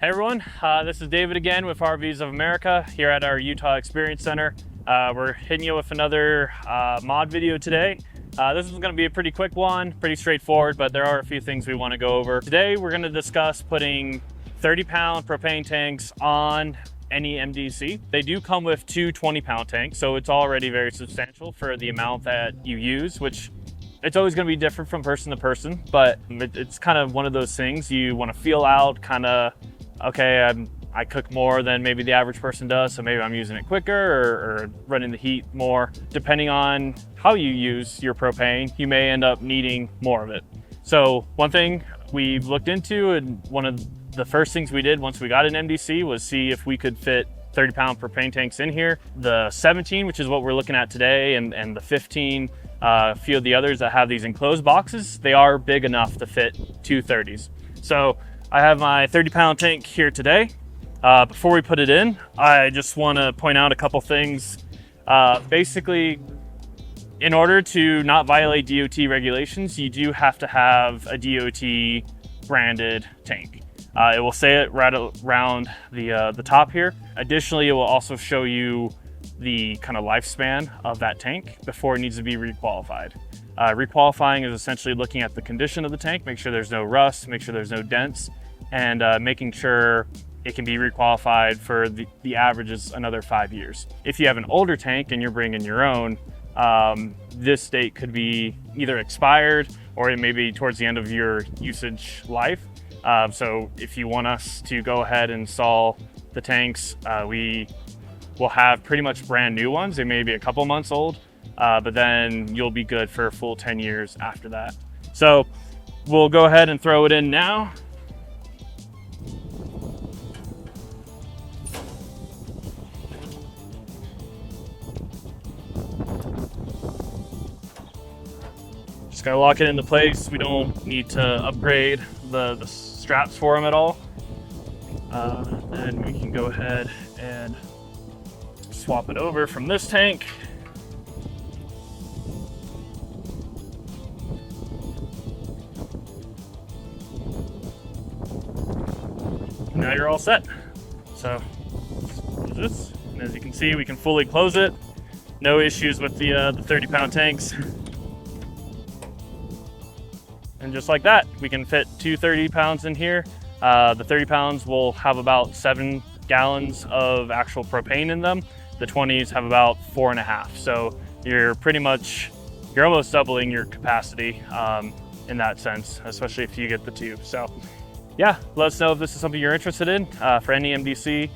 Hey everyone, this is David again with RVs of America here at our Utah Experience Center. We're hitting you with another mod video today. This is going to be a pretty quick one, pretty straightforward, but there are a few things we want to go over. Today we're going to discuss putting 30-pound propane tanks on any MDC. They do come with two 20-pound tanks, so it's already very substantial for the amount that you use, which it's always going to be different from person to person, but it's kind of one of those things you want to feel out, kind of, okay, I cook more than maybe the average person does, so maybe I'm using it quicker or running the heat more. Depending on how you use your propane, you may end up needing more of it. So one thing we've looked into, and one of the first things we did once we got an MDC, was see if we could fit 30-pound propane tanks in here. The 17, which is what we're looking at today, and the 15, a few of the others that have these enclosed boxes, they are big enough to fit two 30s. So I have my 30-pound tank here today. Before we put it in, I just want to point out a couple things. Basically, in order to not violate DOT regulations, you do have to have a DOT branded tank. It will say it right around the top here. Additionally, it will also show you the kind of lifespan of that tank before it needs to be requalified. Requalifying is essentially looking at the condition of the tank, make sure there's no rust, make sure there's no dents, and making sure it can be requalified for the average is another 5 years. If you have an older tank and you're bringing your own, this date could be either expired or it may be towards the end of your usage life. So if you want us to go ahead and install the tanks, we will have pretty much brand new ones. They may be a couple months old, but then you'll be good for a full 10 years after that. So we'll go ahead and throw it in now. Just gotta lock it into place. We don't need to upgrade the straps for them at all. Then we can go ahead and swap it over from this tank. Now you're all set. So use this, and as you can see, we can fully close it. No issues with the 30-pound tanks. And just like that, we can fit two 30 pounds in here. The 30 pounds will have about 7 gallons of actual propane in them. The 20s have about 4.5. So you're almost doubling your capacity in that sense, especially if you get the tube. So yeah, let us know if this is something you're interested in for any MDC,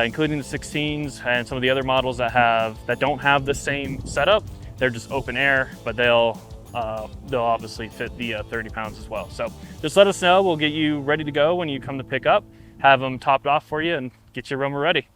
including the 16s and some of the other models that don't have the same setup. They're just open air, but they'll obviously fit the 30 pounds as well. So just let us know. We'll get you ready to go when you come to pick up, have them topped off for you, and get your Roma ready.